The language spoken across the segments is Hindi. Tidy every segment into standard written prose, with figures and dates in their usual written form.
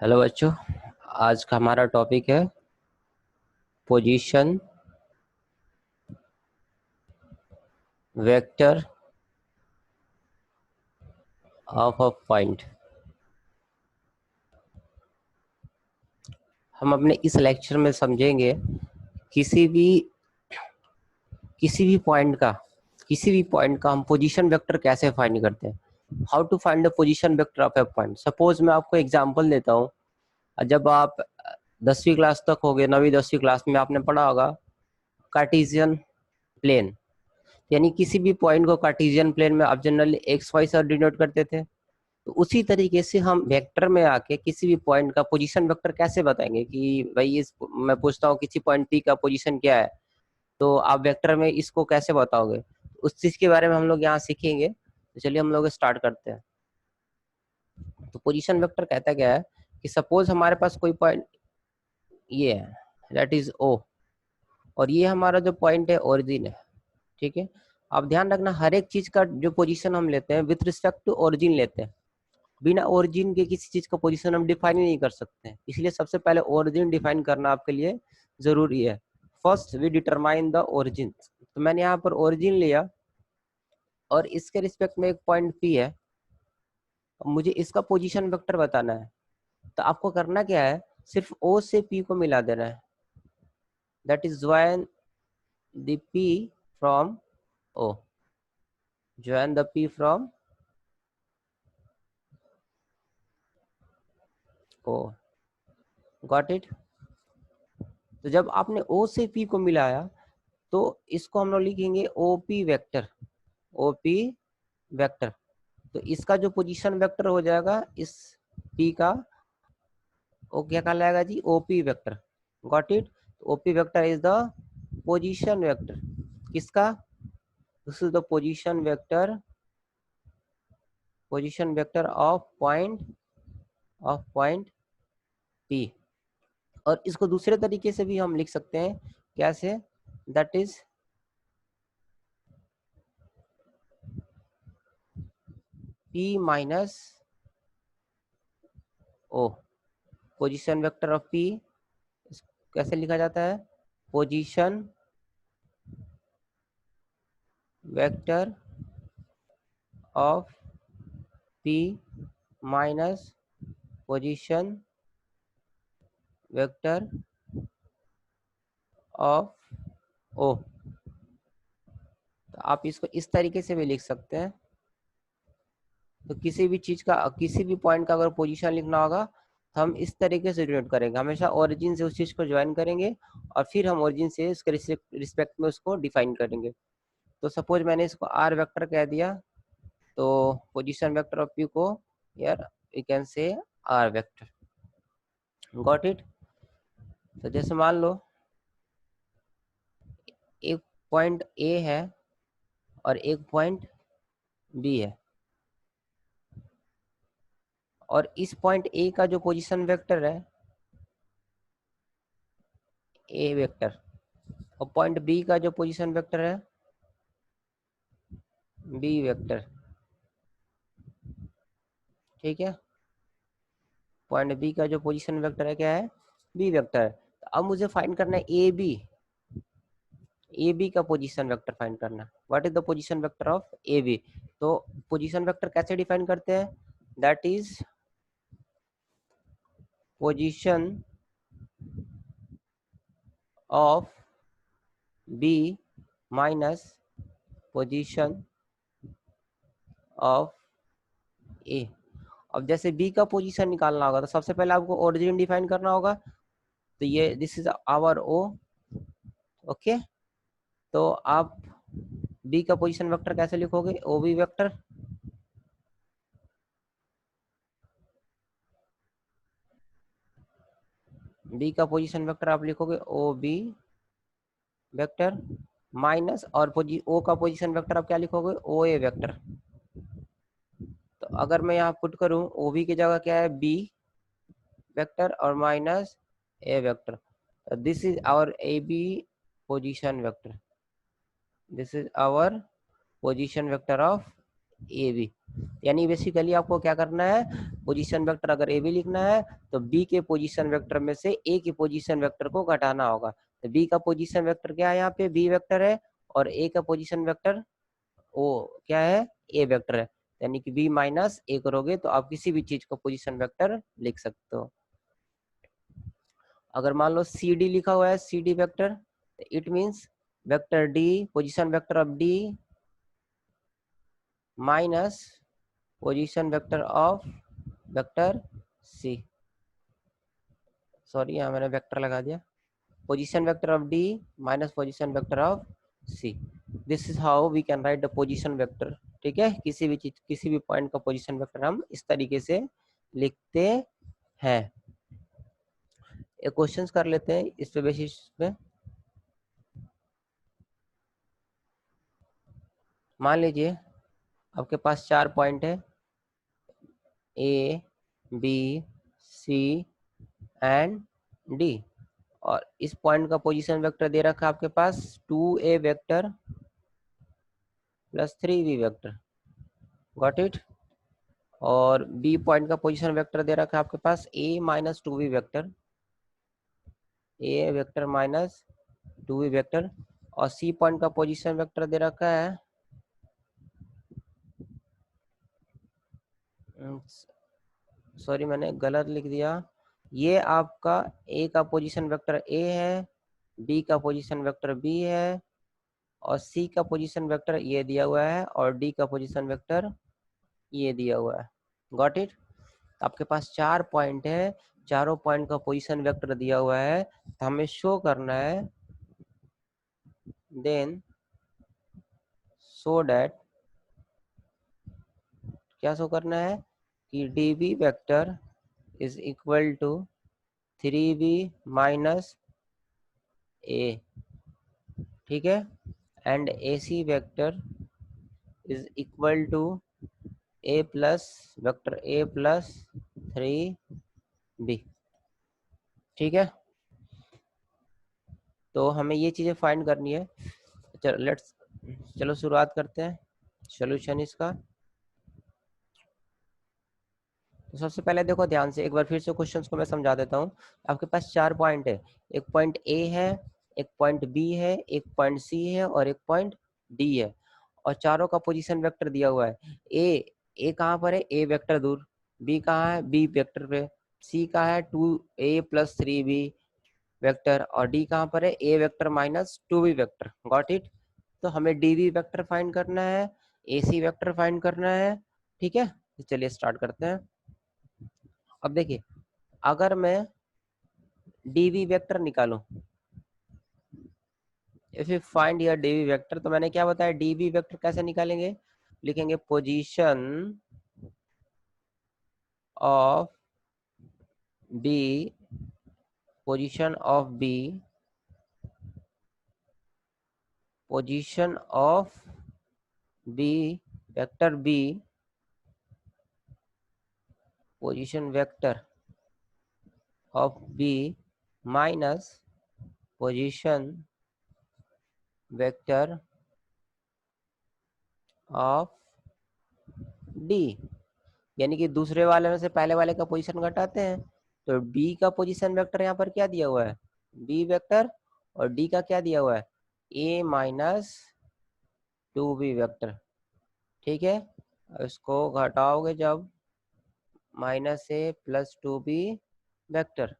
हेलो बच्चों, आज का हमारा टॉपिक है position vector of a point. हम अपने इस लेक्चर में समझेंगे किसी भी किसी भी पॉइंट का किसी भी पॉइंट का हम पोजीशन वेक्टर कैसे फाइंड करते हैं। How to find the position vector of a point. Suppose मैं आपको एग्जांपल देता हूँ। जब आप 10वीं क्लास तक हो गए, 9वीं 10वीं क्लास में आपने पढ़ा होगा कार्टेशियन प्लेन, यानी किसी भी पॉइंट को कार्टेशियन प्लेन में आप जनरली एक्स वाई से डिनोट करते थे। तो उसी तरीके से हम वेक्टर में आके किसी भी पॉइंट का पोजीशन वेक्टर कैसे बताएंगे कि भाई इस मैं पूछता हूँ किसी पॉइंट पी का पोजीशन क्या है, तो आप वेक्टर में इसको कैसे बताओगे। उस चीज के बारे में हम लोग यहाँ सीखेंगे। तो चलिए हम लोग स्टार्ट करते हैं। तो पोजीशन वेक्टर कहता क्या है कि सपोज हमारे पास कोई पॉइंट ये है, दैट इज ओ, और ये हमारा जो पॉइंट है ओरिजिन है। ठीक है, आप ध्यान रखना हर एक चीज का जो पोजीशन हम लेते हैं विथ रिस्पेक्ट टू ओरिजिन लेते हैं। बिना ओरिजिन के किसी चीज का पोजीशन हम डिफाइन ही नहीं कर सकते हैं, इसलिए सबसे पहले ओरिजिन डिफाइन करना आपके लिए जरूरी है। First we determine the origin. तो मैंने यहाँ पर ओरिजिन लिया और इसके रिस्पेक्ट में एक पॉइंट पी है, मुझे इसका पोजीशन वेक्टर बताना है। तो आपको करना क्या है, सिर्फ ओ से पी को मिला देना है। That is join the P from O, join the P from O. Got it. तो जब आपने ओ से पी को मिलाया तो इसको हम लोग लिखेंगे ओपी वेक्टर। ओपी वेक्टर, तो इसका जो पोजीशन वेक्टर हो जाएगा इस पी का, वो क्या कहलाएगा जी, OP vector. Got it. OP vector is the position vector किसका, this is the position vector of point P. और इसको दूसरे तरीके से भी हम लिख सकते हैं, कैसे, that is P minus O. Position vector of P कैसे लिखा जाता है, position vector of P minus position vector of O. तो आप इसको इस तरीके से भी लिख सकते हैं। तो किसी भी चीज का, किसी भी पॉइंट का अगर पोजीशन लिखना होगा तो हम इस तरीके से डिनोट करेंगे, हमेशा ओरिजिन से उस चीज को ज्वाइन करेंगे और फिर हम ओरिजिन से इसके रिस्पेक्ट में उसको डिफाइन करेंगे। तो सपोज मैंने इसको आर वेक्टर कह दिया, तो पोजीशन वेक्टर ऑफ पी को यार we can say R vector. Got it. तो जैसे मान लो एक पॉइंट ए है और एक पॉइंट बी है, और इस पॉइंट ए का जो पोजीशन वेक्टर है ए वेक्टर, और पॉइंट बी का जो पोजीशन वेक्टर है बी वेक्टर। ठीक है, पॉइंट बी का जो पोजीशन वेक्टर है क्या है, बी वेक्टर। तो अब मुझे फाइंड करना है ए बी का पोजीशन वेक्टर फाइंड करना। What is the position vector of A B. तो पोजीशन वेक्टर कैसे डिफाइन करते हैं, that is position of B minus position of A. अब जैसे बी का पोजीशन निकालना होगा तो सबसे पहले आपको ओरिजिन डिफाइन करना होगा। तो ये this is our O. Okay, तो आप बी का पोजीशन वेक्टर कैसे लिखोगे, ओ बी वेक्टर। बी का पोजीशन वेक्टर आप लिखोगे ओ बी वेक्टर माइनस, और ओ का पोजीशन वेक्टर आप क्या लिखोगे, ओ ए वेक्टर। तो अगर मैं यहाँ पुट करूँ ओ बी की जगह क्या है बी वेक्टर और minus A vector, this is our A B position vector, this is our position vector of A B. यानी बेसिकली आपको क्या करना है, पोजीशन वेक्टर अगर ए बी लिखना है तो बी के पोजीशन वेक्टर में से ए के पोजीशन वेक्टर को घटाना होगा। तो बी का पोजीशन वेक्टर क्या है, यहाँ पे बी वेक्टर है, और ए का पोजीशन वेक्टर वो क्या है, ए वेक्टर है। यानी कि बी माइनस ए करोगे तो आप किसी भी चीज का पोजीशन वेक्टर लिख सकते हो। अगर मान लो सी डी लिखा हुआ है, C D vector, it means vector D position vector of D minus position vector of vector C. Sorry, यहाँ मैंने वेक्टर लगा दिया। Position vector of D minus position vector of C. This is how we can write the position vector. ठीक है, किसी भी चीज, किसी भी पॉइंट का पोजीशन वेक्टर हम इस तरीके से लिखते हैं। एक क्वेश्चन कर लेते हैं इस पे बेसिस पे। मान लीजिए आपके पास 4 पॉइंट है, A B C and D, और इस पॉइंट का पोजीशन वेक्टर दे रखा है आपके पास 2a vector plus 3b vector. Got it. और बी पॉइंट का पोजीशन वेक्टर दे रखा है आपके पास a minus 2b vector, A vector minus 2b vector. और सी पॉइंट का पोजीशन वेक्टर दे रखा है, सॉरी मैंने गलत लिख दिया। ये आपका ए का पोजीशन वेक्टर ए है, बी का पोजीशन वेक्टर बी है, और सी का पोजीशन वेक्टर ये दिया हुआ है, और डी का पोजीशन वेक्टर ये दिया हुआ है। Got it. आपके पास 4 पॉइंट है, चारों पॉइंट का पोजीशन वेक्टर दिया हुआ है, तो हमें शो करना है, देन सो दैट, क्या शो करना है कि D B vector is equal to 3b minus A. ठीक है, and A C vector is equal to A plus vector A plus 3b। ठीक है, तो हमें ये चीजें फाइंड करनी है। चलो शुरुआत करते हैं सॉल्यूशन इसका। तो सबसे पहले देखो ध्यान से, एक बार फिर से क्वेश्चंस को मैं समझा देता हूँ। आपके पास 4 पॉइंट है, एक पॉइंट ए है, एक पॉइंट बी है, एक पॉइंट सी है, और एक पॉइंट डी है, और चारों का पोजीशन वेक्टर दिया हुआ है। ए कहाँ पर है, ए वेक्टर दूर, बी कहाँ है, बी वेक्टर पे, सी कहाँ है 2a प्लस 3b वेक्टर, और डी कहाँ पर है, A vector minus 2b vector. Got it. तो हमें डी बी वेक्टर फाइंड करना है, ए सी वेक्टर फाइंड करना है। ठीक है, तो चलिए स्टार्ट करते हैं। अब देखिए, अगर मैं डीवी वेक्टर निकालूं, if you find your DV vector, तो मैंने क्या बताया, डीवी वेक्टर कैसे निकालेंगे, लिखेंगे position of B, position of B, position of B vector B, position vector of B minus position vector of D. यानी कि दूसरे वाले में से पहले वाले का पोजीशन घटाते हैं, तो बी का पोजीशन वेक्टर यहाँ पर क्या दिया हुआ है, बी वेक्टर, और डी का क्या दिया हुआ है, ए माइनस 2b वेक्टर। ठीक है, इसको घटाओगे जब माइनस ए प्लस 2b वेक्टर,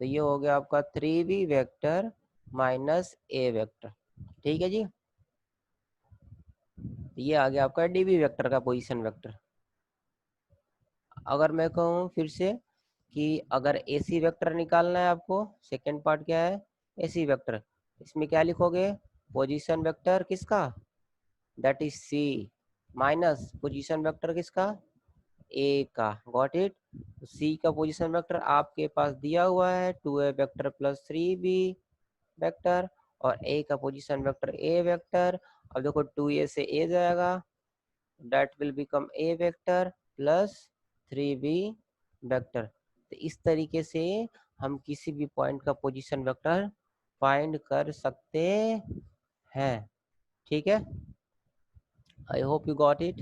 तो ये हो गया आपका 3b vector minus A vector. ठीक है जी, ये आ गया आपका डीबी वेक्टर का पोजीशन वेक्टर। अगर मैं कहूँ फिर से कि अगर एसी वेक्टर निकालना है आपको, सेकेंड पार्ट क्या है, एसी वेक्टर, इसमें क्या लिखोगे, पोजीशन वेक्टर किसका, that is C, minus position vector किसका, ए का। Got it. सी का पोजीशन वेक्टर आपके पास दिया हुआ है 2a vector plus 3b vector, और ए का पोजीशन वेक्टर ए वेक्टर। अब देखो 2a से ए जाएगा, that will become a vector plus 3b vector. तो इस तरीके से हम किसी भी पॉइंट का पोजीशन वेक्टर फाइंड कर सकते हैं। ठीक है, I hope you got it.